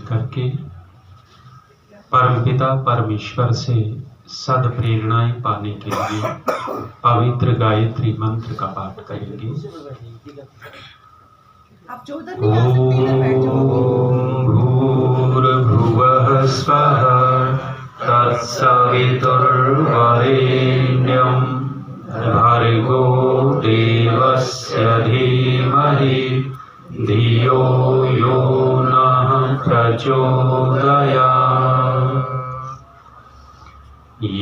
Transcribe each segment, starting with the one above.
करके परमपिता परमेश्वर से सद प्रेरणाएं पाने के लिए पवित्र गायत्री मंत्र का पाठ करेंगे। ओम भूर्भुवः स्वः तत्सवितुर्वरेण्यं भर्गो देवस्य धीमहि धियो यो नः प्रचोदयात्।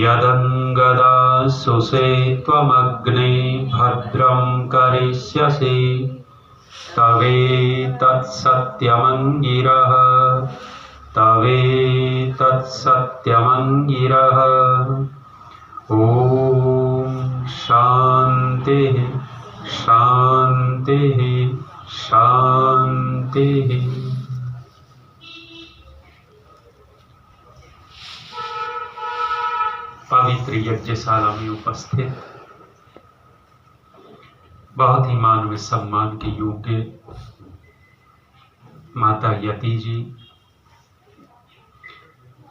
यदङ्गदासुषे त्वमग्ने भद्रं करिष्यसि तवेतत्सत्यमङ्गिरः तवेतत्सत्यमङ्गिरः। ॐ शान्तिः शान्तिः शान्तिः। पवित्र यज्ञशाला में उपस्थित बहुत ही मानवीय सम्मान के योग्य माता यति जी,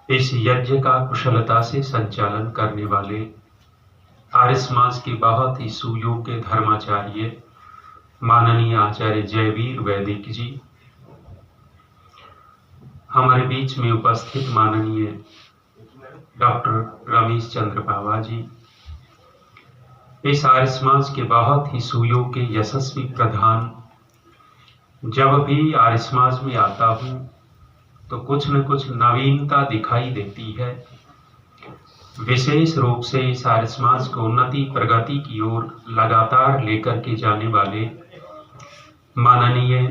इस यज्ञ का कुशलता से संचालन करने वाले आर्य समाज के बहुत ही सुयोग्य धर्माचार्य माननीय आचार्य जयवीर वैदिक जी, हमारे बीच में उपस्थित माननीय डॉक्टर रमेश चंद्र बाबा जी, इस आर्य समाज के बहुत ही सुयोग्य यशस्वी प्रधान। जब भी आर्य समाज में आता हूं तो कुछ न कुछ नवीनता दिखाई देती है। विशेष रूप से इस आर्य समाज को उन्नति प्रगति की ओर लगातार लेकर के जाने वाले माननीय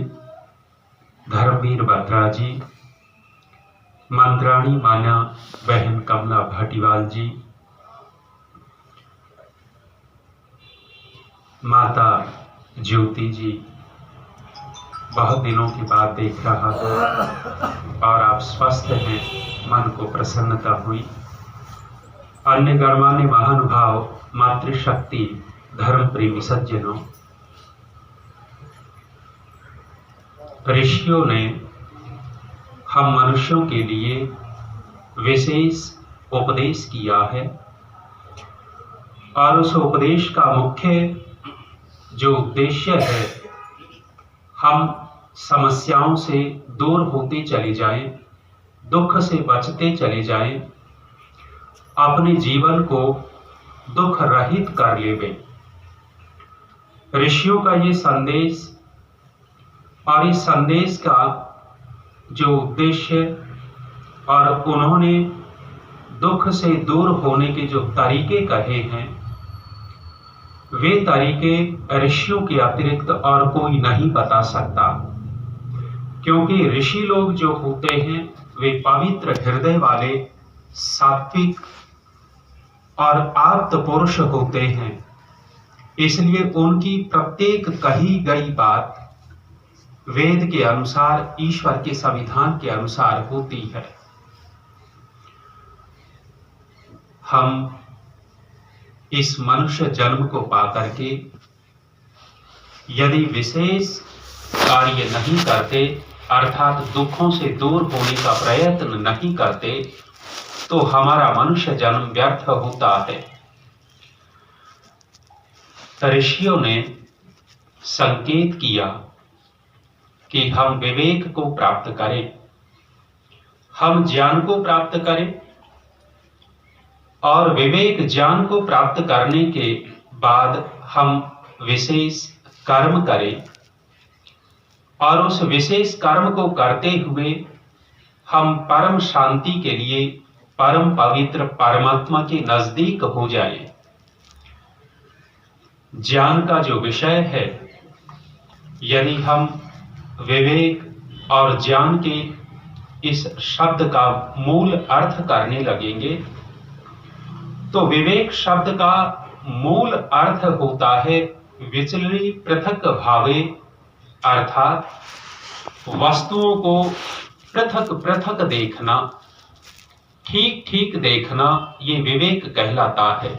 धर्मवीर बत्रा जी, मंत्राणी मान्या बहन कमला भाटीवाल जी, माता ज्योति जी, बहुत दिनों के बाद देख रहा हूं और आप स्वस्थ हैं, मन को प्रसन्नता हुई। अन्य गणमान्य महानुभाव, मातृशक्ति, धर्म प्रेमी सज्जनों, ऋषियों ने हम मनुष्यों के लिए विशेष उपदेश किया है और उस उपदेश का मुख्य जो उद्देश्य है, हम समस्याओं से दूर होते चले जाएं, दुख से बचते चले जाएं, अपने जीवन को दुख रहित कर लेवें। ऋषियों का ये संदेश और इस संदेश का जो उद्देश्य और उन्होंने दुख से दूर होने के जो तरीके कहे हैं, वे तरीके ऋषियों के अतिरिक्त और कोई नहीं बता सकता। क्योंकि ऋषि लोग जो होते हैं वे पवित्र हृदय वाले, सात्विक और आप्त पुरुष होते हैं, इसलिए उनकी प्रत्येक कही गई बात वेद के अनुसार, ईश्वर के संविधान के अनुसार होती है। हम इस मनुष्य जन्म को पाकर के यदि विशेष कार्य नहीं करते, अर्थात दुखों से दूर होने का प्रयत्न नहीं करते, तो हमारा मनुष्य जन्म व्यर्थ होता है। ऋषियों ने संकेत किया कि हम विवेक को प्राप्त करें, हम ज्ञान को प्राप्त करें और विवेक ज्ञान को प्राप्त करने के बाद हम विशेष कर्म करें और उस विशेष कर्म को करते हुए हम परम शांति के लिए परम पवित्र परमात्मा के नजदीक हो जाएं। ज्ञान का जो विषय है, यदि हम विवेक और ज्ञान के इस शब्द का मूल अर्थ करने लगेंगे तो विवेक शब्द का मूल अर्थ होता है विचलनी पृथक भावे, अर्थात वस्तुओं को पृथक पृथक देखना, ठीक ठीक देखना, ये विवेक कहलाता है।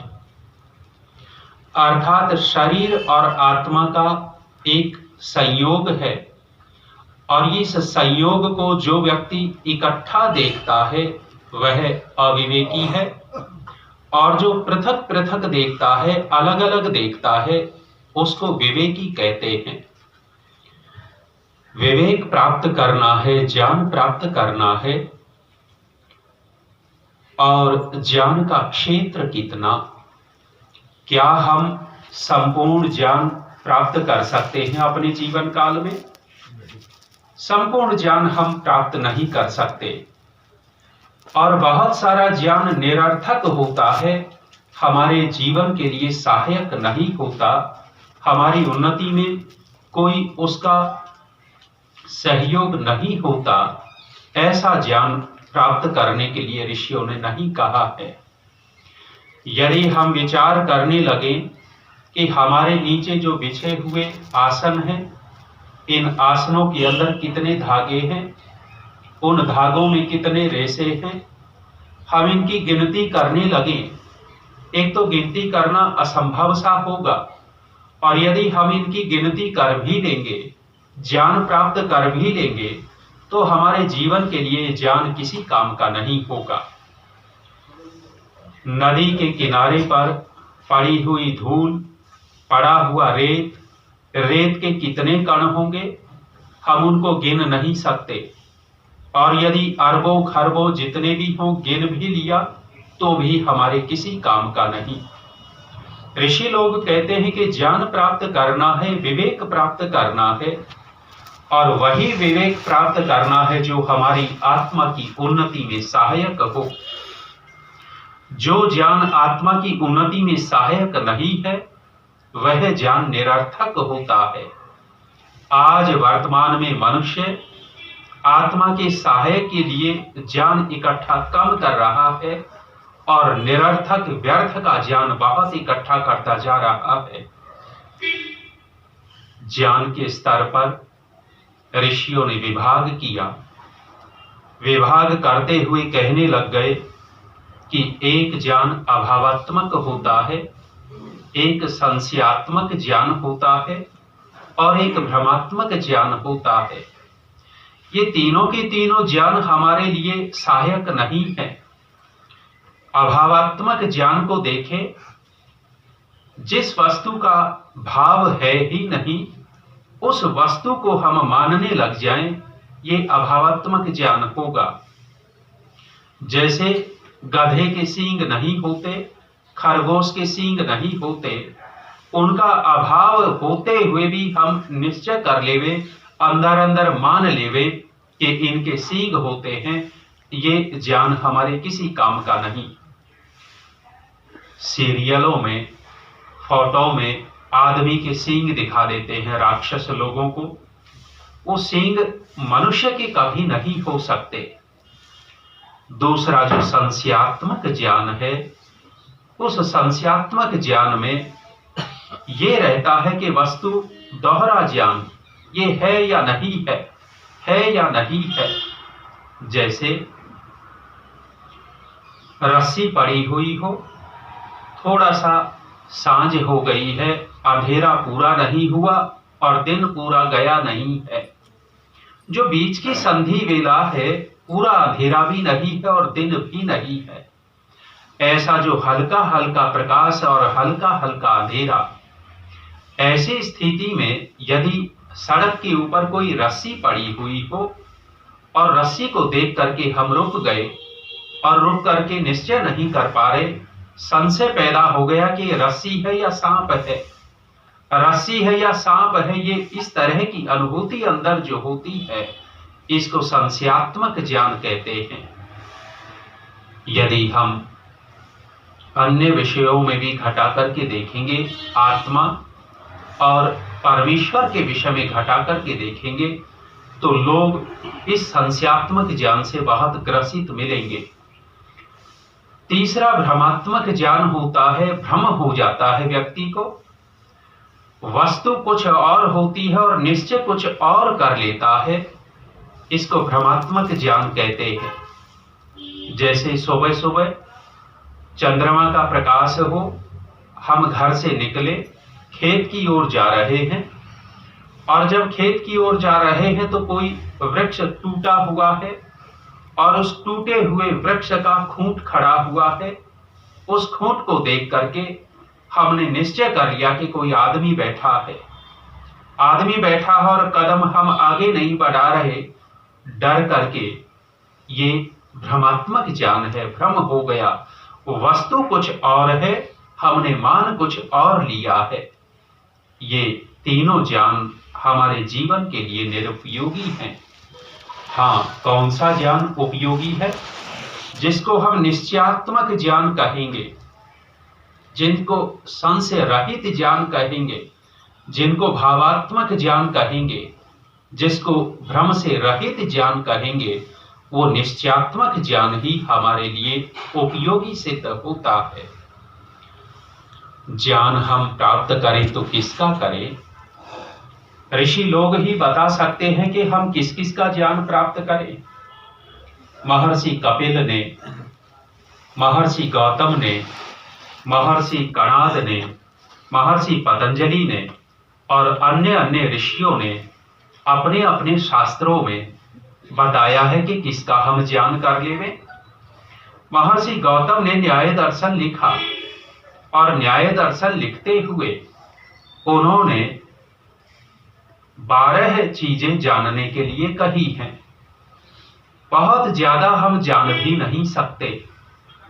अर्थात शरीर और आत्मा का एक संयोग है और इस संयोग को जो व्यक्ति इकट्ठा देखता है वह अविवेकी है, और जो पृथक पृथक देखता है, अलग अलग देखता है, उसको विवेकी कहते हैं। विवेक प्राप्त करना है, ज्ञान प्राप्त करना है, और ज्ञान का क्षेत्र कितना, क्या हम संपूर्ण ज्ञान प्राप्त कर सकते हैं अपने जीवन काल में? संपूर्ण ज्ञान हम प्राप्त नहीं कर सकते, और बहुत सारा ज्ञान निरर्थक होता है, हमारे जीवन के लिए सहायक नहीं होता, हमारी उन्नति में कोई उसका सहयोग नहीं होता। ऐसा ज्ञान प्राप्त करने के लिए ऋषियों ने नहीं कहा है। यदि हम विचार करने लगे कि हमारे नीचे जो बिछे हुए आसन हैं, इन आसनों के अंदर कितने धागे हैं, उन धागों में कितने रेशे हैं, हम इनकी गिनती करने लगे, एक तो गिनती करना असंभव सा होगा, और यदि हम इनकी गिनती कर भी लेंगे, ज्ञान प्राप्त कर भी लेंगे, तो हमारे जीवन के लिए ज्ञान किसी काम का नहीं होगा। नदी के किनारे पर पड़ी हुई धूल, पड़ा हुआ रेत, रेत के कितने कण होंगे, हम उनको गिन नहीं सकते, और यदि अरबों खरबों जितने भी हों गिन भी लिया तो भी हमारे किसी काम का नहीं। ऋषि लोग कहते हैं कि ज्ञान प्राप्त करना है, विवेक प्राप्त करना है, और वही विवेक प्राप्त करना है जो हमारी आत्मा की उन्नति में सहायक हो। जो ज्ञान आत्मा की उन्नति में सहायक नहीं है वह ज्ञान निरर्थक होता है। आज वर्तमान में मनुष्य आत्मा के सहायक के लिए ज्ञान इकट्ठा कम कर रहा है, और निरर्थक व्यर्थ का ज्ञान बहुत इकट्ठा करता जा रहा है। ज्ञान के स्तर पर ऋषियों ने विभाग किया। विभाग करते हुए कहने लग गए कि एक ज्ञान अभावात्मक होता है, एक संशयात्मक ज्ञान होता है, और एक भ्रमात्मक ज्ञान होता है। ये तीनों के तीनों ज्ञान हमारे लिए सहायक नहीं है। अभावात्मक ज्ञान को देखें, जिस वस्तु का भाव है ही नहीं उस वस्तु को हम मानने लग जाएं, ये अभावात्मक ज्ञान होगा। जैसे गधे के सींग नहीं होते, खरगोश के सींग नहीं होते, उनका अभाव होते हुए भी हम निश्चय कर लेवे, अंदर अंदर मान लेवे कि इनके सींग होते हैं, ये ज्ञान हमारे किसी काम का नहीं। सीरियलों में, फोटो में आदमी के सींग दिखा देते हैं राक्षस लोगों को, वो सींग मनुष्य के कभी नहीं हो सकते। दूसरा जो संशयात्मक ज्ञान है, उस संशयात्मक ज्ञान में ये रहता है कि वस्तु दोहरा ज्ञान, ये है या नहीं है या नहीं है। जैसे रस्सी पड़ी हुई हो, थोड़ा सा सांझ हो गई है, अंधेरा पूरा नहीं हुआ और दिन पूरा गया नहीं है, जो बीच की संधि वेला है पूरा अंधेरा भी नहीं है और दिन भी नहीं है। ऐसा जो हल्का हल्का प्रकाश और हल्का हल्का अंधेरा, ऐसी स्थिति में यदि सड़क के ऊपर कोई रस्सी पड़ी हुई हो और रस्सी को देख करके हम रुक गए और रुक करके निश्चय नहीं कर पा रहे, संशय पैदा हो गया कि रस्सी है या सांप है, रस्सी है या सांप है, ये इस तरह की अनुभूति अंदर जो होती है इसको संशयात्मक ज्ञान कहते हैं। यदि हम अन्य विषयों में भी घटा करके देखेंगे, आत्मा और परमेश्वर के विषय में घटा करके देखेंगे, तो लोग इस संशयात्मक ज्ञान से बहुत ग्रसित मिलेंगे। तीसरा भ्रमात्मक ज्ञान होता है, भ्रम हो जाता है व्यक्ति को, वस्तु कुछ और होती है और निश्चय कुछ और कर लेता है, इसको भ्रमात्मक ज्ञान कहते हैं। जैसे सुबह सुबह चंद्रमा का प्रकाश हो, हम घर से निकले, खेत की ओर जा रहे हैं और जब खेत की ओर जा रहे हैं तो कोई वृक्ष टूटा हुआ है और उस टूटे हुए वृक्ष का खूंट खड़ा हुआ है। उस खूंट को देख करके हमने निश्चय कर लिया कि कोई आदमी बैठा है। आदमी बैठा है और कदम हम आगे नहीं बढ़ा रहे डर करके। ये भ्रमात्मक ज्ञान है, भ्रम हो गया। वस्तु कुछ और है, हमने मान कुछ और लिया है। ये तीनों ज्ञान हमारे जीवन के लिए निरुपयोगी हैं। हाँ, कौन सा ज्ञान उपयोगी है? जिसको हम निश्चयात्मक ज्ञान कहेंगे, जिनको संशय रहित ज्ञान कहेंगे, जिनको भावात्मक ज्ञान कहेंगे, जिसको भ्रम से रहित ज्ञान कहेंगे, वो निश्चयात्मक ज्ञान ही हमारे लिए उपयोगी सिद्ध होता है। ज्ञान हम प्राप्त करें तो किसका करें? ऋषि लोग ही बता सकते हैं कि हम किस किस का ज्ञान प्राप्त करें। महर्षि कपिल ने, महर्षि गौतम ने, महर्षि कणाद ने, महर्षि पतंजलि ने और अन्य अन्य ऋषियों ने अपने अपने शास्त्रों में बताया है कि किसका हम ज्ञान कर लेवें। महर्षि गौतम ने न्याय दर्शन लिखा और न्याय दर्शन लिखते हुए उन्होंने 12 चीजें जानने के लिए कही हैं। बहुत ज्यादा हम जान भी नहीं सकते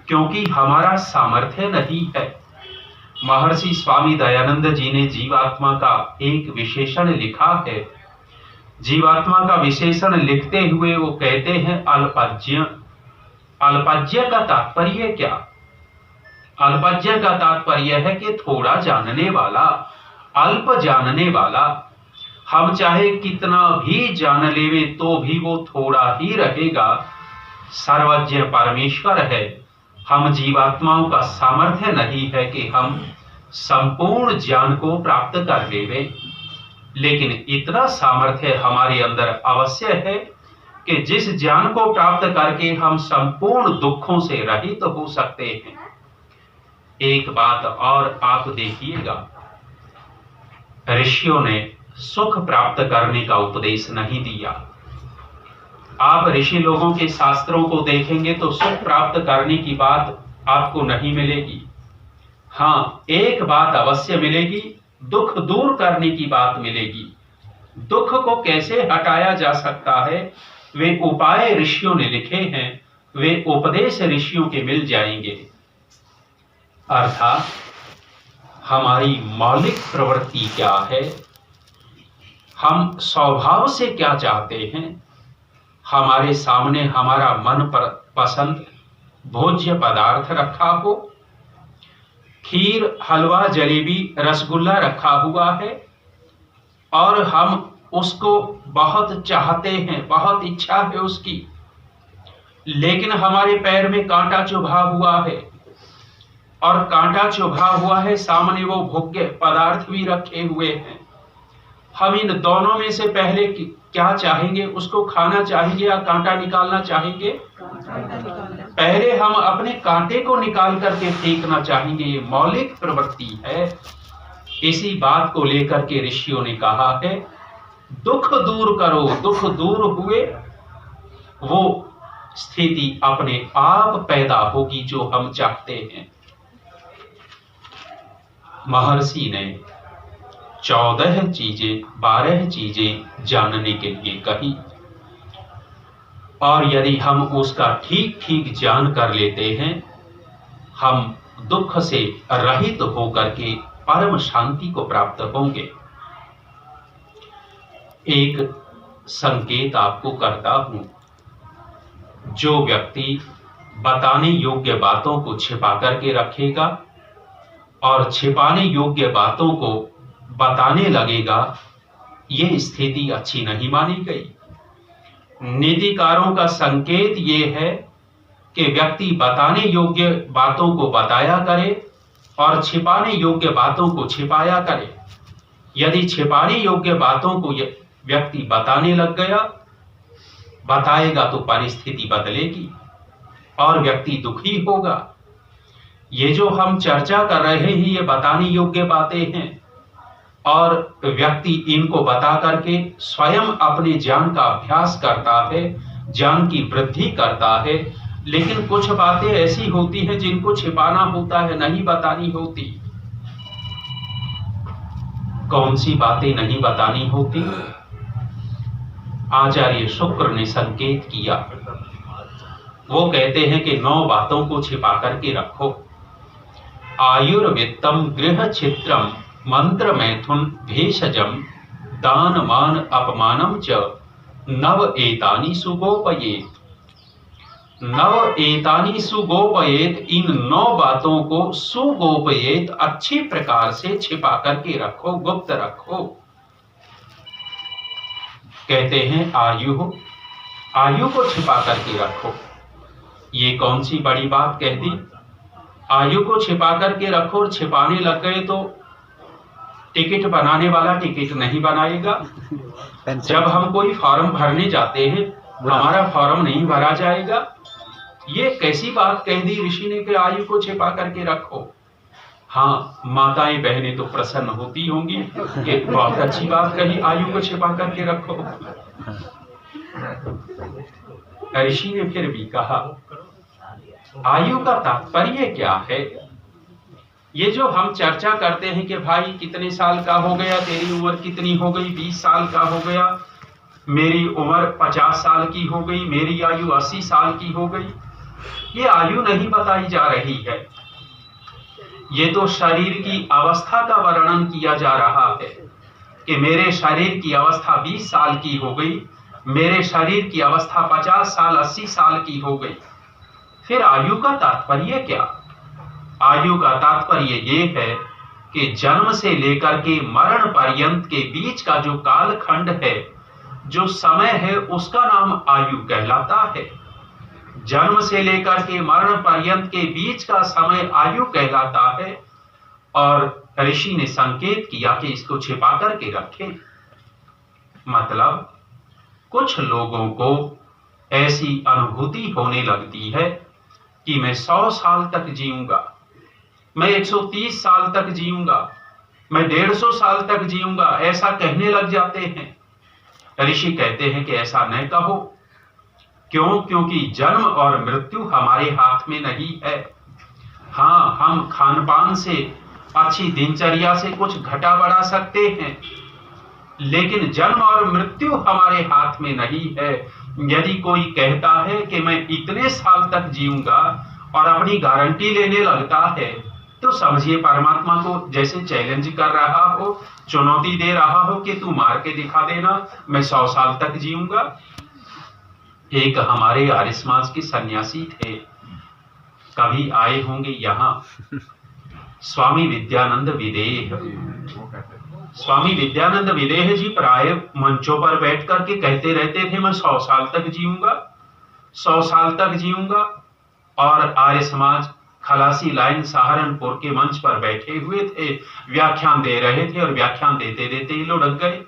क्योंकि हमारा सामर्थ्य नहीं है। महर्षि स्वामी दयानंद जी ने जीवात्मा का एक विशेषण लिखा है। जीवात्मा का विशेषण लिखते हुए वो कहते हैं अल्पज्ञ। अल्पज्ञ का तात्पर्य क्या? अल्पज्ञ का तात्पर्य है कि थोड़ा जानने वाला, अल्प जानने वाला। हम चाहे कितना भी जान लेवें तो भी वो थोड़ा ही रहेगा। सर्वज्ञ परमेश्वर है। हम जीवात्माओं का सामर्थ्य नहीं है कि हम संपूर्ण ज्ञान को प्राप्त कर लेवें, लेकिन इतना सामर्थ्य हमारे अंदर अवश्य है कि जिस ज्ञान को प्राप्त करके हम संपूर्ण दुखों से रहित हो सकते हैं। एक बात और आप देखिएगा, ऋषियों ने सुख प्राप्त करने का उपदेश नहीं दिया। आप ऋषि लोगों के शास्त्रों को देखेंगे तो सुख प्राप्त करने की बात आपको नहीं मिलेगी। हाँ, एक बात अवश्य मिलेगी, दुख दूर करने की बात मिलेगी। दुख को कैसे हटाया जा सकता है, वे उपाय ऋषियों ने लिखे हैं, वे उपदेश ऋषियों के मिल जाएंगे। अर्थात हमारी मौलिक प्रवृत्ति क्या है, हम स्वभाव से क्या चाहते हैं। हमारे सामने हमारा मन पसंद भोज्य पदार्थ रखा हो, खीर, हलवा, जलेबी, रसगुल्ला रखा हुआ है और हम उसको बहुत चाहते हैं, बहुत इच्छा है उसकी, लेकिन हमारे पैर में कांटा चुभा हुआ है और कांटा चुभा हुआ है, सामने वो भोग्य पदार्थ भी रखे हुए हैं। हम इन दोनों में से पहले क्या चाहेंगे? उसको खाना चाहेंगे या कांटा निकालना चाहेंगे? पहले हम अपने कांटे को निकाल करके फेंकना चाहेंगे। ये मौलिक प्रवृत्ति है। इसी बात को लेकर के ऋषियों ने कहा है, दुख दूर करो। दुख दूर हुए वो स्थिति अपने आप पैदा होगी जो हम चाहते हैं। महर्षि ने 12 चीजें जानने के लिए कही और यदि हम उसका ठीक ठीक ज्ञान कर लेते हैं, हम दुख से रहित होकर के परम शांति को प्राप्त होंगे। एक संकेत आपको करता हूं, जो व्यक्ति बताने योग्य बातों को छिपा करके रखेगा और छिपाने योग्य बातों को बताने लगेगा, यह स्थिति अच्छी नहीं मानी गई। नीतिकारों का संकेत यह है कि व्यक्ति बताने योग्य बातों को बताया करे और छिपाने योग्य बातों को छिपाया करे। यदि छिपाने योग्य बातों को व्यक्ति बताने लग गया, बताएगा तो परिस्थिति बदलेगी और व्यक्ति दुखी होगा। ये जो हम चर्चा कर रहे हैं, ये बताने योग्य बातें हैं। और व्यक्ति इनको बता करके स्वयं अपने ज्ञान का अभ्यास करता है, ज्ञान की वृद्धि करता है। लेकिन कुछ बातें ऐसी होती हैं जिनको छिपाना होता है, नहीं बतानी होती। कौन सी बातें नहीं बतानी होती? आचार्य शुक्र ने संकेत किया। वो कहते हैं कि 9 बातों को छिपा करके रखो। आयुर्वित्तम गृह छित्रम मंत्र मैथुन भेषजम दान मान अपमानम च नव एतानि सुगोपयेत। नव एतानि सुगोपयेत, इन 9 बातों को सुगोपयेत, अच्छी प्रकार से छिपा करके रखो, गुप्त रखो। कहते हैं आयु को छिपा करके रखो। ये कौन सी बड़ी बात कह दी? आयु को छिपा करके रखो, और छिपाने लग गए तो टिकट बनाने वाला टिकट नहीं बनाएगा। जब हम कोई फॉर्म भरने जाते हैं, हमारा फॉर्म नहीं भरा जाएगा। ये कैसी बात कह दी ऋषि ने कि आयु को छिपा करके रखो। हाँ, माताएं बहनें तो प्रसन्न होती होंगी कि बहुत अच्छी बात कही, आयु को छिपा करके रखो। ऋषि ने फिर भी कहा, आयु का तात्पर्य क्या है? ये जो हम चर्चा करते हैं कि भाई कितने साल का हो गया, तेरी उम्र कितनी हो गई, 20 साल का हो गया, मेरी उम्र 50 साल की हो गई, मेरी आयु 80 साल की हो गई, ये आयु नहीं बताई जा रही है। ये तो शरीर की अवस्था का वर्णन किया जा रहा है कि मेरे शरीर की अवस्था 20 साल की हो गई, मेरे शरीर की अवस्था 50 साल 80 साल की हो गई। फिर आयु का तात्पर्य क्या? आयु का तात्पर्य ये है कि जन्म से लेकर के मरण पर्यंत के बीच का जो कालखंड है, जो समय है, उसका नाम आयु कहलाता है। जन्म से लेकर के मरण पर्यंत के बीच का समय आयु कहलाता है। और ऋषि ने संकेत किया कि इसको छिपा करके रखें। मतलब कुछ लोगों को ऐसी अनुभूति होने लगती है कि मैं 100 साल तक जीऊंगा, मैं 130 साल तक जीऊंगा, मैं 150 साल तक जीऊंगा, ऐसा कहने लग जाते हैं। ऋषि कहते हैं कि ऐसा न कहो। क्यों? क्योंकि जन्म और मृत्यु हमारे हाथ में नहीं है। हाँ, हम खान पान से, अच्छी दिनचर्या से कुछ घटा बढ़ा सकते हैं, लेकिन जन्म और मृत्यु हमारे हाथ में नहीं है। यदि कोई कहता है कि मैं इतने साल तक जीऊंगा और अपनी गारंटी लेने लगता है, तो समझिए परमात्मा को जैसे चैलेंज कर रहा हो, चुनौती दे रहा हो कि तू मार के दिखा देना, मैं 100 साल तक जीऊंगा। एक हमारे आर्य समाज के सन्यासी थे, कभी आए होंगे यहाँ, स्वामी विद्यानंद विदेह। स्वामी विद्यानंद विदेह जी प्राय मंचों पर बैठ करके कहते रहते थे, मैं 100 साल तक जीऊंगा, 100 साल तक जीऊंगा। और आर्य समाज खलासी लाइन सहारनपुर के मंच पर बैठे हुए थे, व्याख्यान दे रहे थे, और व्याख्यान देते देते ये लुढ़क गए,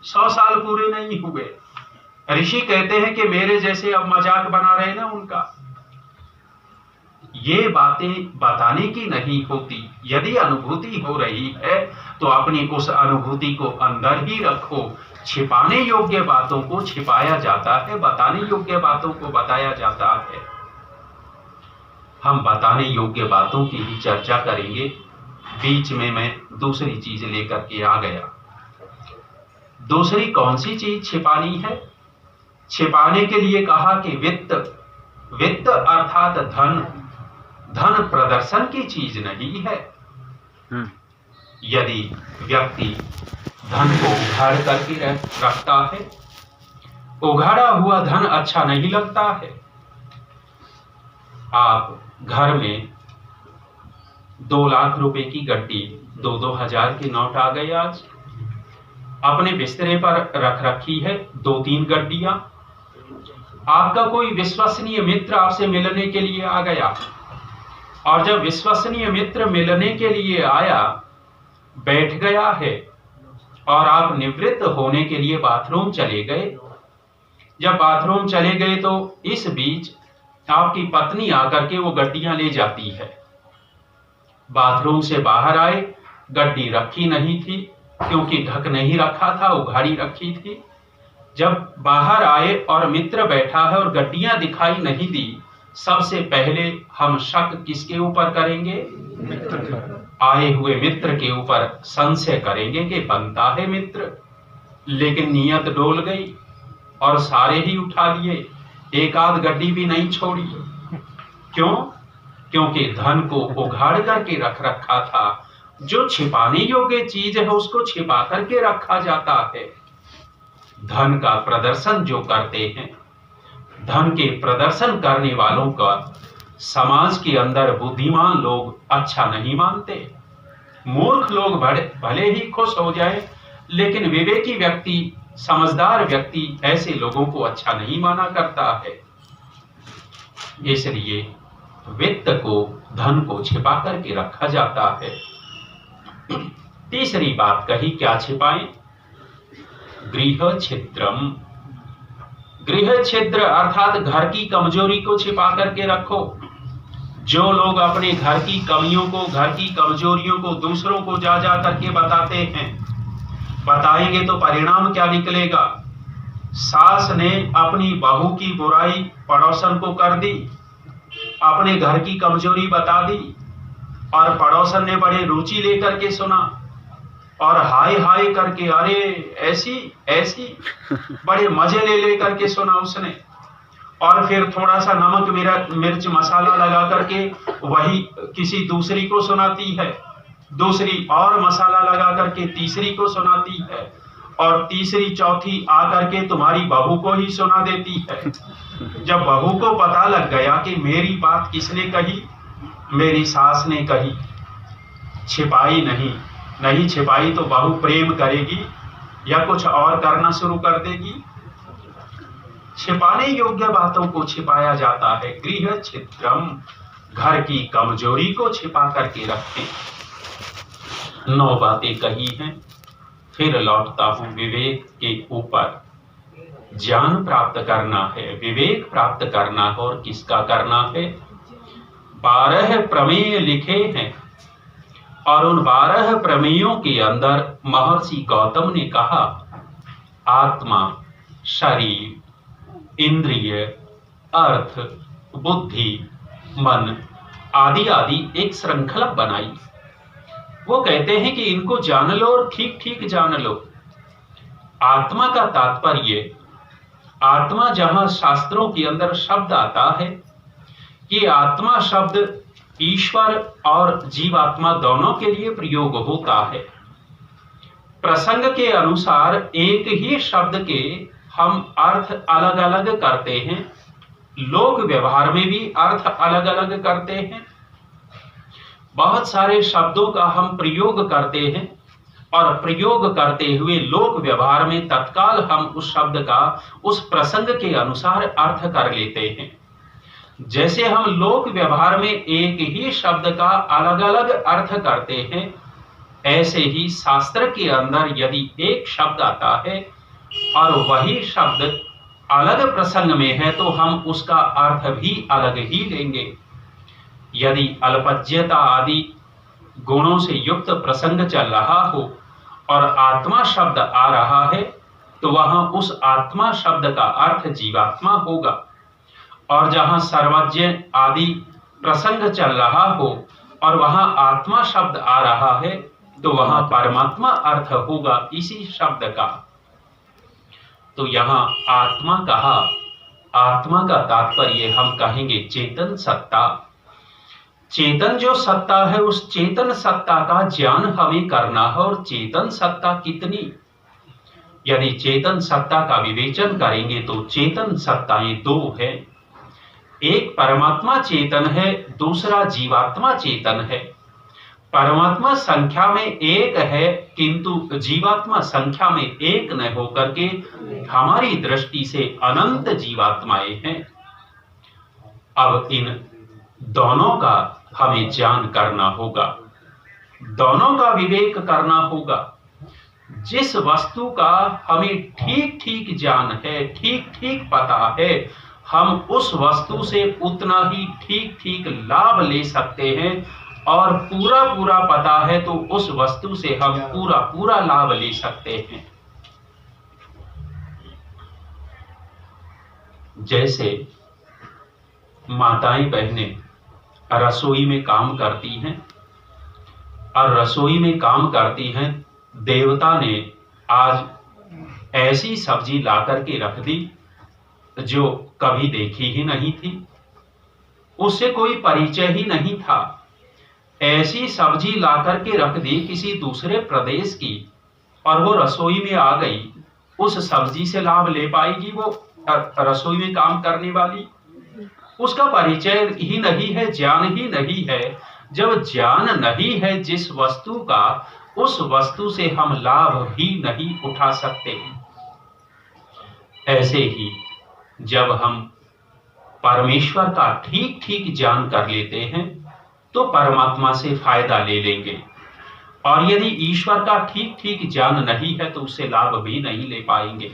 100 साल पूरे नहीं हुए। ऋषि कहते हैं कि मेरे जैसे अब मजाक बना रहे ना उनका। ये बातें बताने की नहीं होती। यदि अनुभूति हो रही है तो अपनी उस अनुभूति को अंदर ही रखो। छिपाने योग्य बातों को छिपाया जाता है, बताने योग्य बातों को बताया जाता है। हम बताने योग्य बातों की ही चर्चा करेंगे। बीच में मैं दूसरी चीज लेकर के आ गया। दूसरी कौन सी चीज छिपानी है? छिपाने के लिए कहा कि वित्त। वित्त अर्थात धन। धन प्रदर्शन की चीज नहीं है। यदि व्यक्ति धन को उघाड़ करके रखता है, उघाड़ा हुआ धन अच्छा नहीं लगता है। आप घर में 2 लाख रुपए की गड्डी, 2-2 हजार के नोट आ गए, आज अपने बिस्तरे पर रख रखी है 2-3 गड्डियां। आपका कोई विश्वसनीय मित्र आपसे मिलने के लिए आ गया, और जब विश्वसनीय मित्र मिलने के लिए आया, बैठ गया है, और आप निवृत्त होने के लिए बाथरूम चले गए। जब बाथरूम चले गए तो इस बीच आपकी पत्नी आकर के वो गड्डियां ले जाती है। बाथरूम से बाहर आए, गड्डी रखी नहीं थी, क्योंकि ढक नहीं रखा था, उघाड़ी रखी थी। जब बाहर आए और मित्र बैठा है और गड्डियां दिखाई नहीं दी, सबसे पहले हम शक किसके ऊपर करेंगे? आए हुए मित्र के ऊपर संशय करेंगे कि बनता है मित्र। लेकिन नीयत डोल गई और सारे ही उठा लिए, एक आध गड्डी भी नहीं छोड़ी। क्यों? क्योंकि धन को उघाड़ करके रख रखा था। जो छिपाने योग्य चीज है उसको छिपा करके रखा जाता है। धन का प्रदर्शन जो करते हैं, धन के प्रदर्शन करने वालों का समाज के अंदर बुद्धिमान लोग अच्छा नहीं मानते। मूर्ख लोग भले ही खुश हो जाए, लेकिन विवेकी व्यक्ति, समझदार व्यक्ति ऐसे लोगों को अच्छा नहीं माना करता है। इसलिए वित्त को, धन को छिपा करके रखा जाता है। तीसरी बात कही, क्या छिपाएं? गृह छिद्रम। गृह छिद्र अर्थात घर की कमजोरी को छिपा करके रखो। जो लोग अपने घर की कमियों को, घर की कमजोरियों को दूसरों को जा जा करके बताते हैं, बताएंगे तो परिणाम क्या निकलेगा? सास ने अपनी बहू की बुराई पड़ोसन को कर दी, अपने घर की कमजोरी बता दी, और पड़ोसन ने बड़े रुचि लेकर के सुना और हाय हाय करके, अरे ऐसी ऐसी, बड़े मजे ले करके सुना उसने। और फिर थोड़ा सा नमक मिर्च मसाला लगा करके वही किसी दूसरी को सुनाती है, दूसरी और मसाला लगा करके तीसरी को सुनाती है, और तीसरी चौथी आकर के तुम्हारी बहू को ही सुना देती है। जब बहू को पता लग गया कि मेरी बात किसने कही, मेरी सास ने कही, छिपाई नहीं छिपाई तो बहू प्रेम करेगी या कुछ और करना शुरू कर देगी। छिपाने योग्य बातों को छिपाया जाता है। गृह छिद्रम, घर की कमजोरी को छिपा करके रखें। 9 बातें कही हैं। फिर लौटता हूं विवेक के ऊपर। ज्ञान प्राप्त करना है, विवेक प्राप्त करना है, और किसका करना है? 12 प्रमेय लिखे हैं, और उन 12 प्रमेयों के अंदर महर्षि गौतम ने कहा, आत्मा, शरीर, इंद्रिय, अर्थ, बुद्धि, मन आदि आदि एक श्रृंखला बनाई। वो कहते हैं कि इनको जान लो और ठीक ठीक जान लो। आत्मा का तात्पर्य, आत्मा जहां शास्त्रों के अंदर शब्द आता है, कि आत्मा शब्द ईश्वर और जीवात्मा दोनों के लिए प्रयोग होता है। प्रसंग के अनुसार एक ही शब्द के हम अर्थ अलग अलग करते हैं, लोक व्यवहार में भी अर्थ अलग अलग करते हैं। बहुत सारे शब्दों का हम प्रयोग करते हैं, और प्रयोग करते हुए लोक व्यवहार में तत्काल हम उस शब्द का उस प्रसंग के अनुसार अर्थ कर लेते हैं। जैसे हम लोक व्यवहार में एक ही शब्द का अलग अलग अर्थ करते हैं, ऐसे ही शास्त्र के अंदर यदि एक शब्द आता है और वही शब्द अलग प्रसंग में है, तो हम उसका अर्थ भी अलग ही लेंगे। यदि अल्पज्यता आदि गुणों से युक्त प्रसंग चल रहा हो और आत्मा शब्द आ रहा है, तो वहां उस आत्मा शब्द का अर्थ जीवात्मा होगा। और जहां सर्वज्ञ आदि प्रसंग चल रहा हो और वहां आत्मा शब्द आ रहा है, तो वहां परमात्मा अर्थ होगा इसी शब्द का। तो यहां आत्मा कहा, आत्मा का तात्पर्य हम कहेंगे चेतन सत्ता। चेतन जो सत्ता है, उस चेतन सत्ता का ज्ञान हमें करना है। और चेतन सत्ता कितनी? यदि चेतन सत्ता का विवेचन करेंगे तो चेतन सत्ताएं 2 है। एक परमात्मा चेतन है, दूसरा जीवात्मा चेतन है। परमात्मा संख्या में 1 है, किंतु जीवात्मा संख्या में 1 न होकर के हमारी दृष्टि से अनंत जीवात्माएं हैं। अब इन दोनों का हमें ज्ञान करना होगा, दोनों का विवेक करना होगा। जिस वस्तु का हमें ठीक ठीक ज्ञान है, ठीक ठीक पता है, हम उस वस्तु से उतना ही ठीक ठीक लाभ ले सकते हैं, और पूरा पूरा पता है तो उस वस्तु से हम पूरा पूरा लाभ ले सकते हैं। जैसे माताएं बहनें रसोई में काम करती हैं और रसोई में काम करती हैं, देवता ने आज ऐसी सब्जी ला करके रख दी जो कभी देखी ही नहीं थी, उससे कोई परिचय ही नहीं था। ऐसी सब्जी ला करके रख दी किसी दूसरे प्रदेश की और वो रसोई में आ गई, उस सब्जी से लाभ ले पाएगी वो रसोई में काम करने वाली? उसका परिचय ही नहीं है, ज्ञान ही नहीं है। जब ज्ञान नहीं है जिस वस्तु का, उस वस्तु से हम लाभ भी नहीं उठा सकते। ऐसे ही जब हम परमेश्वर का ठीक ठीक ज्ञान कर लेते हैं तो परमात्मा से फायदा ले लेंगे, और यदि ईश्वर का ठीक ठीक ज्ञान नहीं है तो उससे लाभ भी नहीं ले पाएंगे।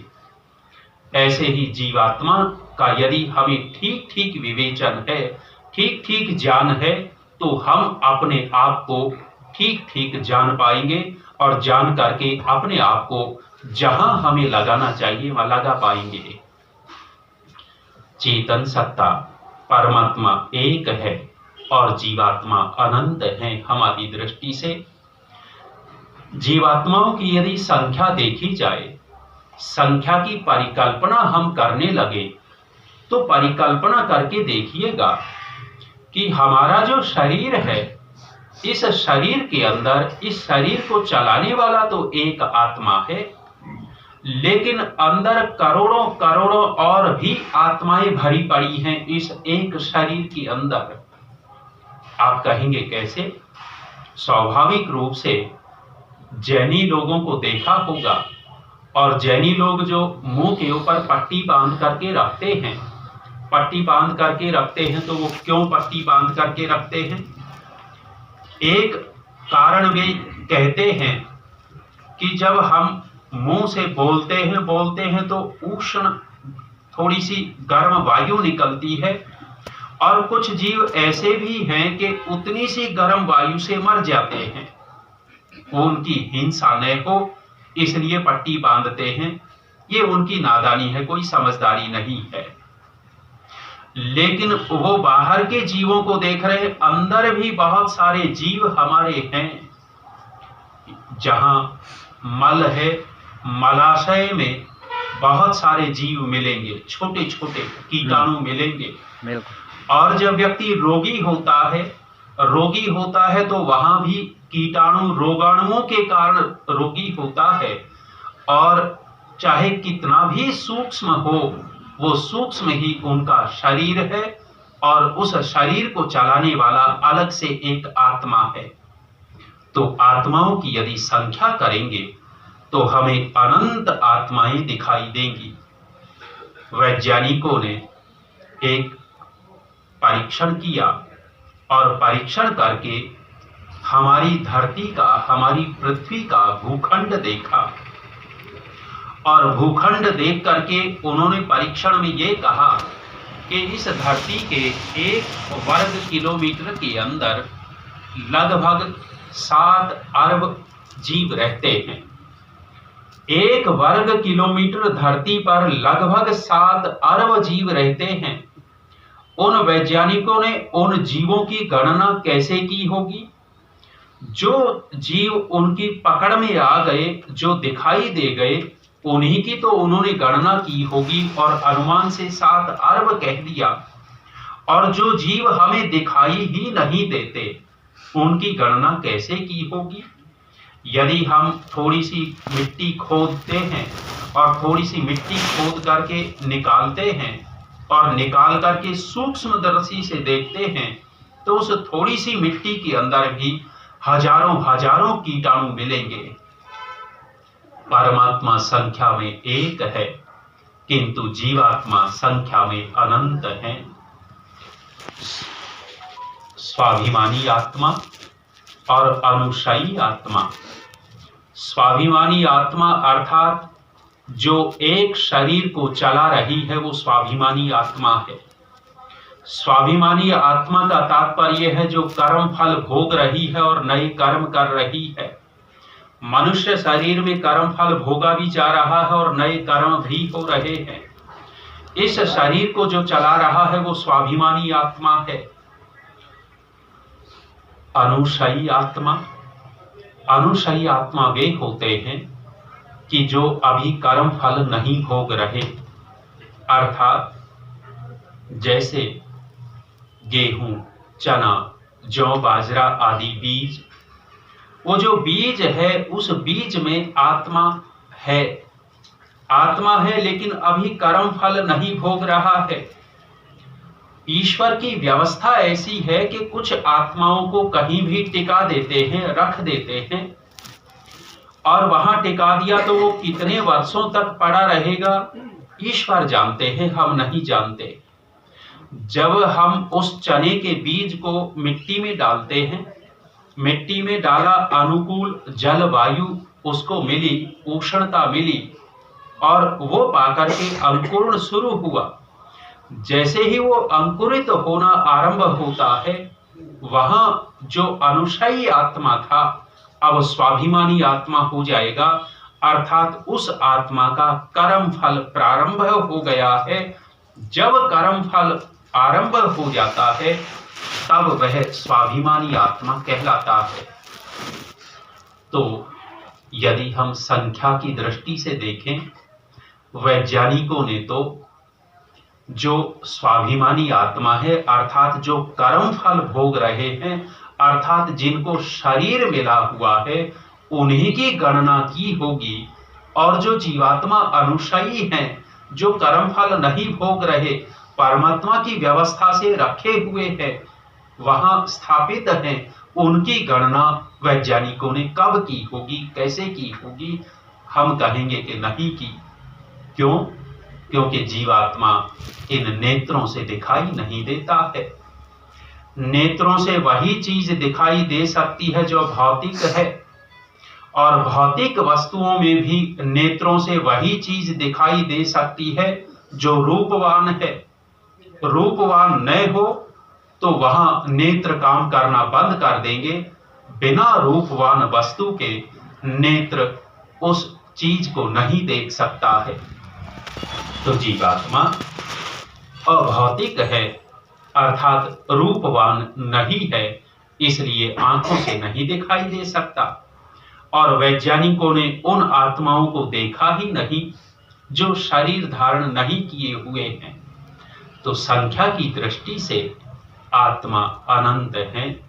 ऐसे ही जीवात्मा का यदि हमें ठीक ठीक विवेचन है, ठीक ठीक ज्ञान है, तो हम अपने आप को ठीक ठीक जान पाएंगे और जान करके अपने आप को जहां हमें लगाना चाहिए वहां लगा पाएंगे। चेतन सत्ता परमात्मा एक है और जीवात्मा अनंत है। हमारी दृष्टि से जीवात्माओं की यदि संख्या देखी जाए, संख्या की परिकल्पना हम करने लगे तो परिकल्पना करके देखिएगा कि हमारा जो शरीर है, इस शरीर के अंदर इस शरीर को चलाने वाला तो एक आत्मा है, लेकिन अंदर करोड़ों करोड़ों और भी आत्माएं भरी पड़ी हैं इस एक शरीर के अंदर। आप कहेंगे कैसे? स्वाभाविक रूप से जैनी लोगों को देखा होगा, और जैनी लोग जो मुंह के ऊपर पट्टी बांध करके रखते हैं, पट्टी बांध करके रखते हैं, तो वो क्यों पट्टी बांध करके रखते हैं? एक कारण वे कहते हैं कि जब हम मुंह से बोलते हैं तो उष्ण थोड़ी सी गर्म वायु निकलती है, और कुछ जीव ऐसे भी हैं कि उतनी सी गर्म वायु से मर जाते हैं। उनकी हिंसा न हो इसलिए पट्टी बांधते हैं। ये उनकी नादानी है, कोई समझदारी नहीं है। लेकिन वो बाहर के जीवों को देख रहे हैं, अंदर भी बहुत सारे जीव हमारे हैं। जहां मल है, मलाशय में बहुत सारे जीव मिलेंगे, छोटे छोटे कीटाणु मिलेंगे। और जब व्यक्ति रोगी होता है तो वहां भी कीटाणु रोगाणुओं के कारण रोगी होता है, और चाहे कितना भी सूक्ष्म हो, वो सूक्ष्म ही उनका शरीर है, और उस शरीर को चलाने वाला अलग से एक आत्मा है। तो आत्माओं की यदि संख्या करेंगे तो हमें अनंत आत्माएं दिखाई देंगी। वैज्ञानिकों ने एक परीक्षण किया और परीक्षण करके हमारी धरती का, हमारी पृथ्वी का भूखंड देखा, और भूखंड देख करके उन्होंने परीक्षण में ये कहा कि इस धरती के 1 वर्ग किलोमीटर के अंदर लगभग 7 अरब जीव रहते हैं। 1 वर्ग किलोमीटर धरती पर लगभग 7 अरब जीव रहते हैं। उन वैज्ञानिकों ने उन जीवों की गणना कैसे की होगी? जो जीव उनकी पकड़ में आ गए, जो दिखाई दे गए, उन्हीं की तो उन्होंने गणना की होगी और अनुमान से 7 अरब कह दिया। और जो जीव हमें दिखाई ही नहीं देते, उनकी गणना कैसे की होगी? यदि हम थोड़ी सी मिट्टी खोदते हैं और थोड़ी सी मिट्टी खोद करके निकालते हैं और निकाल करके सूक्ष्मदर्शी से देखते हैं, तो उस थोड़ी सी मिट्टी के अंदर भी हजारों हजारों कीटाणु मिलेंगे। परमात्मा संख्या में एक है, किंतु जीवात्मा संख्या में अनंत है। स्वाभिमानी आत्मा और अनुशयी आत्मा। स्वाभिमानी आत्मा अर्थात जो एक शरीर को चला रही है, वो स्वाभिमानी आत्मा है। स्वाभिमानी आत्मा का तात्पर्य है जो कर्म फल भोग रही है और नए कर्म कर रही है। मनुष्य शरीर में कर्म फल भोगा भी जा रहा है और नए कर्म भी हो रहे हैं। इस शरीर को जो चला रहा है वो स्वाभिमानी आत्मा है। अनुशयी आत्मा वे होते हैं कि जो अभी कर्म फल नहीं भोग रहे, अर्थात जैसे गेहूं, चना, जौ, बाजरा आदि बीज, वो जो बीज है उस बीज में आत्मा है लेकिन अभी कर्म फल नहीं भोग रहा है। ईश्वर की व्यवस्था ऐसी है कि कुछ आत्माओं को कहीं भी टिका देते हैं, रख देते हैं, और वहां टिका दिया तो वो कितने वर्षों तक पड़ा रहेगा ईश्वर जानते हैं, हम नहीं जानते। जब हम उस चने के बीज को मिट्टी में डालते हैं, मिट्टी में डाला, अनुकूल जलवायु उसको मिली, उष्णता मिली और वो पाकर के अंकुरण शुरू हुआ। जैसे ही वो अंकुरित होना आरंभ होता है, वहां जो अनुशयी आत्मा था अब स्वाभिमानी आत्मा हो जाएगा, अर्थात उस आत्मा का कर्म फल प्रारंभ हो गया है। जब कर्म फल आरंभ हो जाता है तब वह स्वाभिमानी आत्मा कहलाता है। तो यदि हम संख्या की दृष्टि से देखें, वैज्ञानिकों ने तो जो स्वाभिमानी आत्मा है, अर्थात जो कर्म फल भोग रहे हैं, अर्थात जिनको शरीर मिला हुआ है, उन्हीं की गणना की होगी। और जो जीवात्मा अनुशयी हैं, जो कर्म फल नहीं भोग रहे, परमात्मा की व्यवस्था से रखे हुए हैं, वहां स्थापित हैं, उनकी गणना वैज्ञानिकों ने कब की होगी, कैसे की होगी? हम कहेंगे कि नहीं की। क्यों? क्योंकि जीवात्मा इन नेत्रों से दिखाई नहीं देता है। नेत्रों से वही चीज दिखाई दे सकती है जो भौतिक है, और भौतिक वस्तुओं में भी नेत्रों से वही चीज दिखाई दे सकती है जो रूपवान है। रूपवान न हो तो वहां नेत्र काम करना बंद कर देंगे। बिना रूपवान वस्तु के नेत्र उस चीज को नहीं देख सकता है। तो जीवात्मा अभौतिक है, अर्थात रूपवान नहीं है, इसलिए आंखों से नहीं दिखाई दे सकता। और वैज्ञानिकों ने उन आत्माओं को देखा ही नहीं जो शरीर धारण नहीं किए हुए हैं। तो संख्या की दृष्टि से आत्मा अनंत है।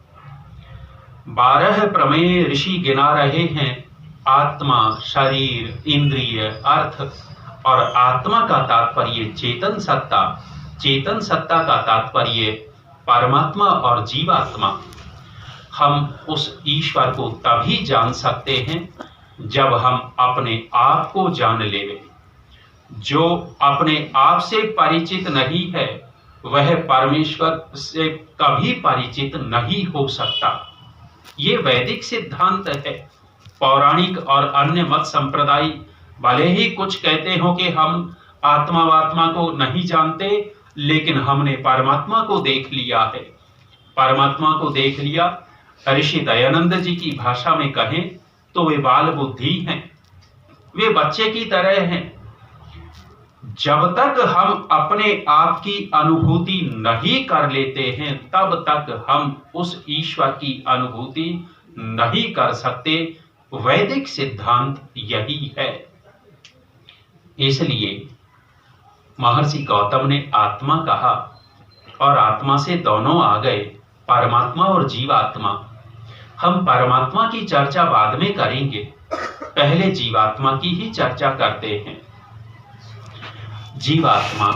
12 प्रमेय ऋषि गिना रहे हैं। आत्मा, शरीर, इंद्रिय, अर्थ, और आत्मा का तात्पर्य चेतन सत्ता, चेतन सत्ता का तात्पर्य परमात्मा और जीवात्मा। हम उस ईश्वर को तभी जान सकते हैं जब हम अपने आप को जान लें। जो अपने आप से परिचित नहीं है वह परमेश्वर से कभी परिचित नहीं हो सकता। ये वैदिक सिद्धांत है। पौराणिक और अन्य मत संप्रदाय भले ही कुछ कहते हो कि हम आत्मा को नहीं जानते, लेकिन हमने परमात्मा को देख लिया है। परमात्मा को देख लिया। ऋषि दयानंद जी की भाषा में कहें तो वे बाल बुद्धि हैं, वे बच्चे की तरह हैं। जब तक हम अपने आप की अनुभूति नहीं कर लेते हैं तब तक हम उस ईश्वर की अनुभूति नहीं कर सकते। वैदिक सिद्धांत यही है। इसलिए महर्षि गौतम ने आत्मा कहा और आत्मा से दोनों आ गए, परमात्मा और जीवात्मा। हम परमात्मा की चर्चा बाद में करेंगे, पहले जीवात्मा की ही चर्चा करते हैं। जीवात्मा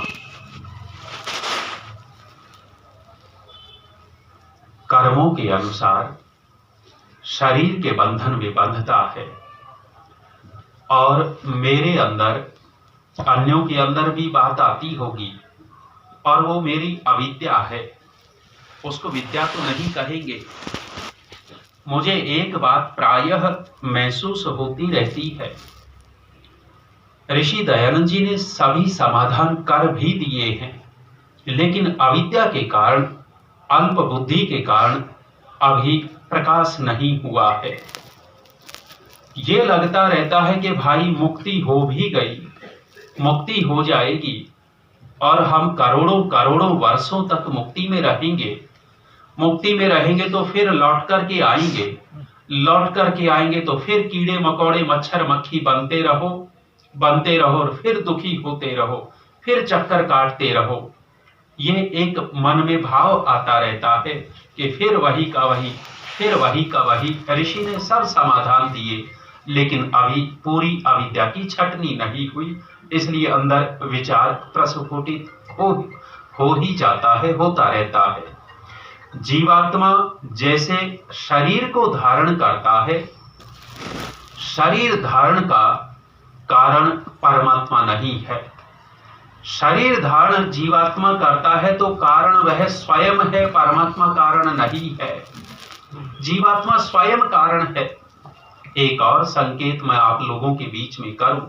कर्मों के अनुसार शरीर के बंधन में बंधता है, और मेरे अंदर, अन्यों के अंदर भी बात आती होगी, और वो मेरी अविद्या है। उसको विद्या तो नहीं कहेंगे। मुझे एक बात प्रायः महसूस होती रहती है। ऋषि दयानंद जी ने सभी समाधान कर भी दिए हैं, लेकिन अविद्या के कारण, अल्प बुद्धि के कारण अभी प्रकाश नहीं हुआ है। ये लगता रहता है कि भाई मुक्ति हो भी गई, मुक्ति हो जाएगी और हम करोड़ों करोड़ों वर्षों तक मुक्ति में रहेंगे। मुक्ति में रहेंगे तो फिर लौट करके आएंगे, लौट करके आएंगे तो फिर कीड़े मकोड़े मच्छर मक्खी बनते रहो और फिर दुखी होते रहो, फिर चक्कर काटते रहो। ये एक मन में भाव आता रहता है कि फिर वही का वही, फिर वही का वही। ऋषि ने सब समाधान दिए, लेकिन अभी पूरी अविद्या की छटनी नहीं हुई, इसलिए अंदर विचार प्रस्फुटित हो ही जाता है, होता रहता है। जीवात्मा जैसे शरीर को धारण करता है, शरीर धारण का कारण परमात्मा नहीं है। शरीर धारण जीवात्मा करता है तो कारण वह स्वयं है, परमात्मा कारण नहीं है। जीवात्मा स्वयं कारण है। एक और संकेत मैं आप लोगों के बीच में करूं,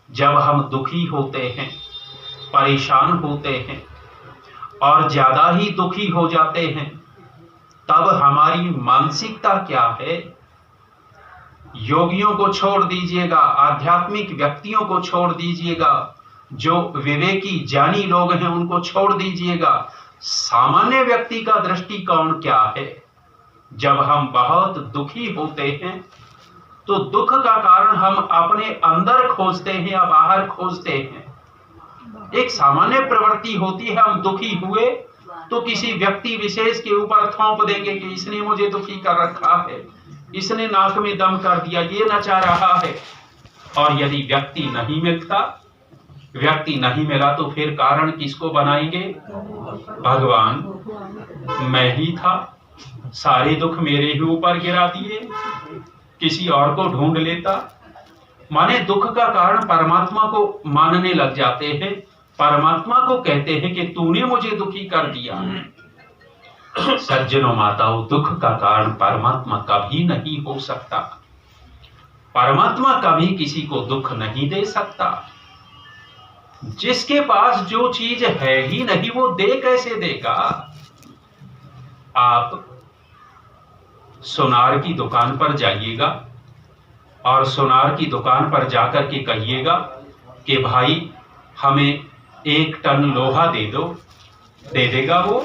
जब हम दुखी होते हैं, परेशान होते हैं और ज्यादा ही दुखी हो जाते हैं, तब हमारी मानसिकता क्या है? योगियों को छोड़ दीजिएगा, आध्यात्मिक व्यक्तियों को छोड़ दीजिएगा, जो विवेकी ज्ञानी लोग हैं उनको छोड़ दीजिएगा। सामान्य व्यक्ति का दृष्टिकोण क्या है? जब हम बहुत दुखी होते हैं तो दुख का कारण हम अपने अंदर खोजते हैं या बाहर खोजते हैं। एक सामान्य प्रवृत्ति होती है, हम दुखी हुए तो किसी व्यक्ति विशेष के ऊपर थोप देंगे कि इसने मुझे दुखी कर रखा है, इसने नाक में दम कर दिया, ये नचा रहा है। और यदि व्यक्ति नहीं मिला तो फिर कारण किसको बनाएंगे? भगवान, मैं ही था, सारे दुख मेरे ही ऊपर गिरा दिए, किसी और को ढूंढ लेता। माने दुख का कारण परमात्मा को मानने लग जाते हैं, परमात्मा को कहते हैं कि तूने मुझे दुखी कर दिया। सज्जनों माताओं, दुख का कारण परमात्मा कभी नहीं हो सकता। परमात्मा कभी किसी को दुख नहीं दे सकता। जिसके पास जो चीज है ही नहीं, वो दे कैसे देगा? आप सोनार की दुकान पर जाइएगा और सोनार की दुकान पर जाकर के कहिएगा कि भाई हमें 1 टन लोहा दे दो, दे देगा वो?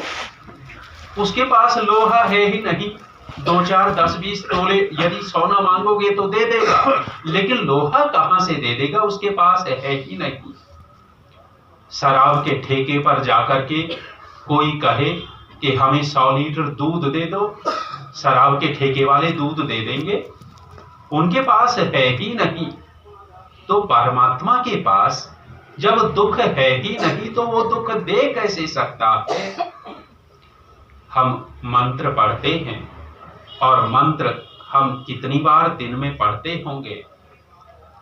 उसके पास लोहा है ही नहीं। 2, 4, 10, 20 तोले यदि सोना मांगोगे तो दे देगा, लेकिन लोहा कहां से दे देगा? उसके पास है ही नहीं। शराब के ठेके पर जाकर के कोई कहे कि हमें 100 लीटर दूध दे दो, शराब के ठेके वाले दूध दे देंगे? उनके पास है ही नहीं। तो परमात्मा के पास जब दुख है ही नहीं तो वो दुख दे कैसे सकता है? हम मंत्र पढ़ते हैं और मंत्र हम कितनी बार दिन में पढ़ते होंगे,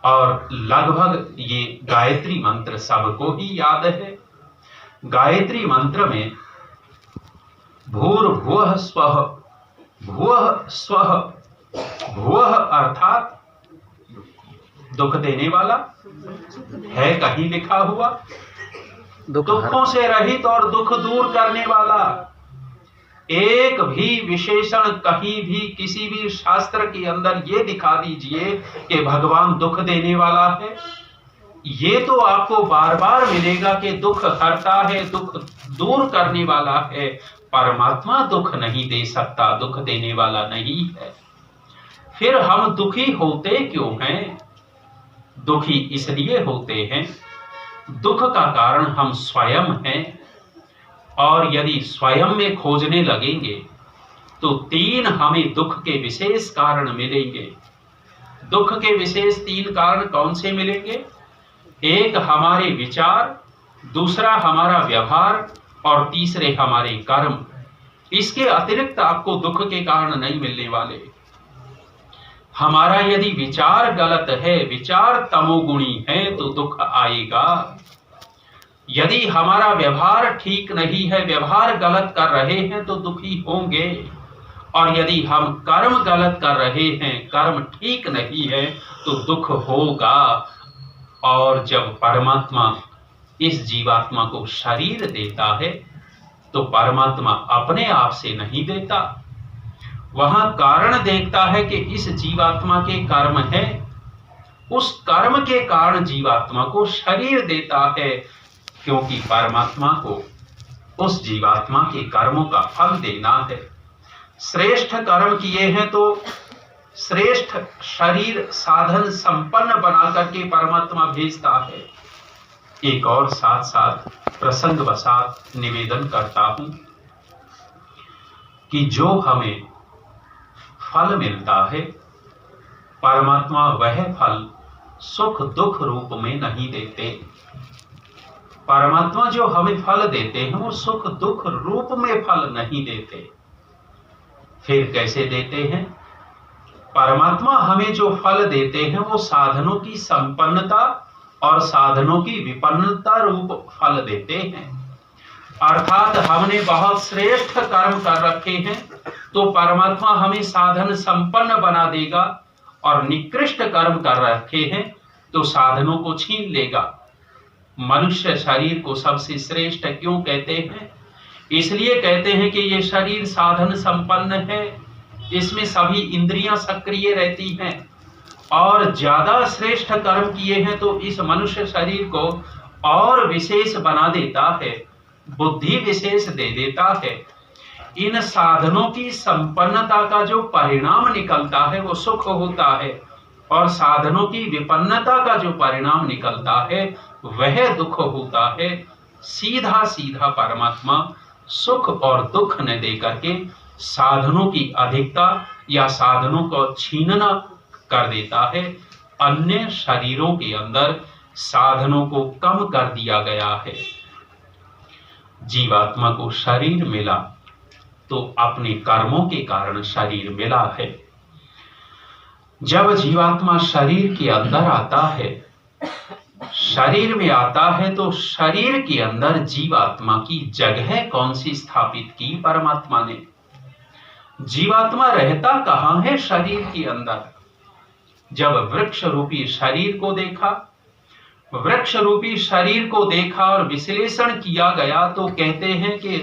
और लगभग ये गायत्री मंत्र सबको ही याद है। गायत्री मंत्र में भूर्भुवः स्वः, भुवः स्वः, भुवः अर्थात दुख देने वाला है कहीं लिखा हुआ, दुखों से रहित और दुख दूर करने वाला। एक भी विशेषण कहीं भी किसी भी शास्त्र के अंदर ये दिखा दीजिए कि भगवान दुख देने वाला है। ये तो आपको बार बार मिलेगा कि दुख हरता है, दुख दूर करने वाला है। परमात्मा दुख नहीं दे सकता, दुख देने वाला नहीं है। फिर हम दुखी होते क्यों हैं? दुखी इसलिए होते हैं, दुख का कारण हम स्वयं हैं। और यदि स्वयं में खोजने लगेंगे तो 3 हमें दुख के विशेष कारण मिलेंगे। दुख के विशेष 3 कारण कौन से मिलेंगे? एक हमारे विचार, दूसरा हमारा व्यवहार और तीसरे हमारे कर्म। इसके अतिरिक्त आपको दुख के कारण नहीं मिलने वाले। हमारा यदि विचार गलत है, विचार तमोगुणी है, तो दुख आएगा। यदि हमारा व्यवहार ठीक नहीं है, व्यवहार गलत कर रहे हैं, तो दुखी होंगे। और यदि हम कर्म गलत कर रहे हैं, कर्म ठीक नहीं है, तो दुख होगा। और जब परमात्मा इस जीवात्मा को शरीर देता है तो परमात्मा अपने आप से नहीं देता, वहां कारण देखता है कि इस जीवात्मा के कर्म है, उस कर्म के कारण जीवात्मा को शरीर देता है, क्योंकि परमात्मा को उस जीवात्मा के कर्मों का फल देना है। श्रेष्ठ कर्म किए हैं तो श्रेष्ठ शरीर साधन संपन्न बना करके परमात्मा भेजता है। एक और साथ साथ प्रसंगवशात निवेदन करता हूं कि जो हमें फल मिलता है, परमात्मा वह फल सुख दुख रूप में नहीं देते। परमात्मा जो हमें फल देते हैं वो सुख दुख रूप में फल नहीं देते। फिर कैसे देते हैं? परमात्मा हमें जो फल देते हैं वो साधनों की संपन्नता और साधनों की विपन्नता रूप फल देते हैं। अर्थात हमने बहुत श्रेष्ठ कर्म कर रखे हैं तो परमात्मा हमें साधन संपन्न बना देगा, और निकृष्ट कर्म कर रखे हैं तो साधनों को छीन लेगा। मनुष्य शरीर को सबसे श्रेष्ठ क्यों कहते हैं? इसलिए कहते हैं कि ये शरीर साधन संपन्न है, इसमें सभी इंद्रियां सक्रिय रहती हैं, और ज्यादा श्रेष्ठ कर्म किए हैं तो इस मनुष्य शरीर को और विशेष बना देता है, बुद्धि विशेष दे देता है। इन साधनों की संपन्नता का जो परिणाम निकलता है वो सुख होता है, और साधनों की विपन्नता का जो परिणाम निकलता है वह दुख होता है। सीधा सीधा परमात्मा सुख और दुख न दे करके साधनों की अधिकता या साधनों को छीनना कर देता है। अन्य शरीरों के अंदर साधनों को कम कर दिया गया है। जीवात्मा को शरीर मिला तो अपने कर्मों के कारण शरीर मिला है। जब जीवात्मा शरीर के अंदर आता है, शरीर में आता है, तो शरीर के अंदर जीवात्मा की जगह कौन सी स्थापित की परमात्मा ने? जीवात्मा रहता कहां है शरीर के अंदर? जब वृक्ष रूपी शरीर को देखा, वृक्ष रूपी शरीर को देखा और विश्लेषण किया गया तो कहते हैं कि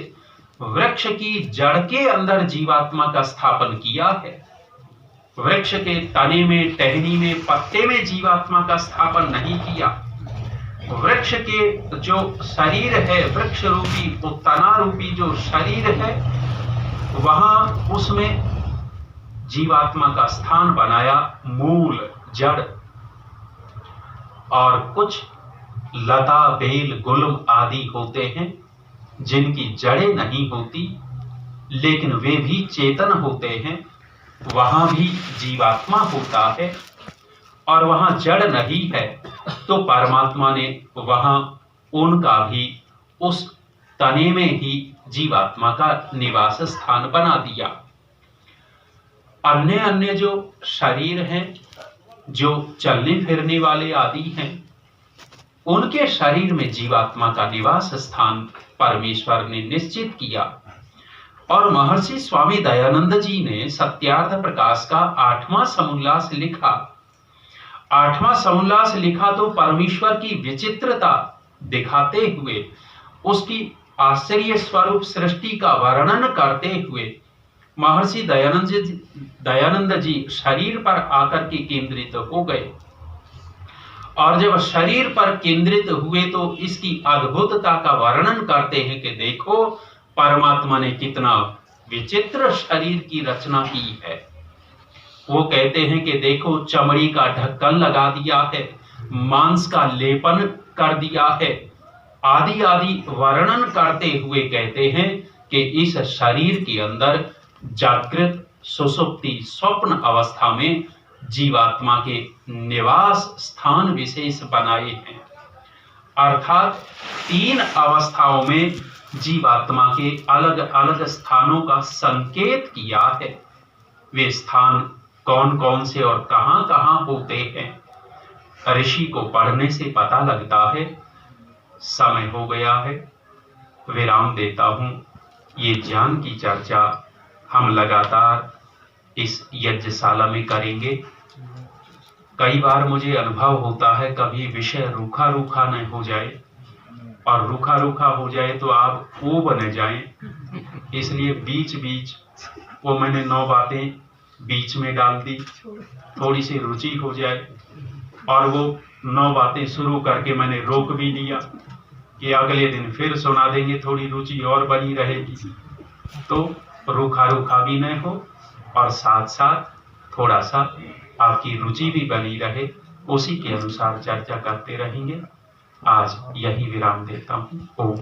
वृक्ष की जड़ के अंदर जीवात्मा का स्थापन किया है। वृक्ष के तने में, टहनी में, पत्ते में जीवात्मा का स्थापन नहीं किया। वृक्ष के जो शरीर है, वृक्ष रूपी तना रूपी जो शरीर है, वहां उसमें जीवात्मा का स्थान बनाया मूल, जड़, और कुछ लता, बेल, गुल्म आदि होते हैं जिनकी जड़ें नहीं होती लेकिन वे भी चेतन होते हैं। वहां भी जीवात्मा होता है, और वहां जड़ नहीं है तो परमात्मा ने वहां उनका भी उस तने में ही जीवात्मा का निवास स्थान बना दिया। अन्य अन्य जो शरीर हैं, जो चलने फिरने वाले आदि हैं, उनके शरीर में जीवात्मा का निवास स्थान परमेश्वर ने निश्चित किया। और महर्षि स्वामी दयानंद जी ने सत्यार्थ प्रकाश का 8वां समोल्लास लिखा। 8वां समोल्लास लिखा तो परमेश्वर की विचित्रता दिखाते हुए, उसकी आश्चर्य स्वरूप सृष्टि का वर्णन करते हुए महर्षि दयानंद जी शरीर पर आकर के केंद्रित हो गए। और जब शरीर पर केंद्रित हुए तो इसकी अद्भुतता का वर्णन करते हैं कि देखो परमात्मा ने कितना विचित्र शरीर की रचना की है। वो कहते हैं कि देखो चमड़ी का ढक्कन लगा दिया है, मांस का लेपन कर दिया है, आदि आदि वर्णन करते हुए कहते हैं कि इस शरीर के अंदर जागृत, सुषुप्ति, स्वप्न अवस्था में जीवात्मा के निवास स्थान विशेष बनाए हैं। अर्थात 3 अवस्थाओं में जीवात्मा के अलग अलग स्थानों का संकेत किया है। वे स्थान कौन कौन से और कहां कहां होते हैं, ऋषि को पढ़ने से पता लगता है। समय हो गया है, विराम देता हूं। ये ज्ञान की चर्चा हम लगातार इस यज्ञशाला में करेंगे। कई बार मुझे अनुभव होता है कभी विषय रूखा रूखा न हो जाए, और रूखा रूखा हो जाए तो आप वो बन जाएं, इसलिए बीच बीच वो मैंने 9 बातें बीच में डाल दी, थोड़ी सी रुचि हो जाए। और वो 9 बातें शुरू करके मैंने रोक भी दिया कि अगले दिन फिर सुना देंगे, थोड़ी रुचि और बनी रहेगी, तो रूखा रूखा भी न हो और साथ साथ थोड़ा सा आपकी रुचि भी बनी रहे, उसी के अनुसार चर्चा करते रहेंगे। आज यही विराम देता हूँ। ओम।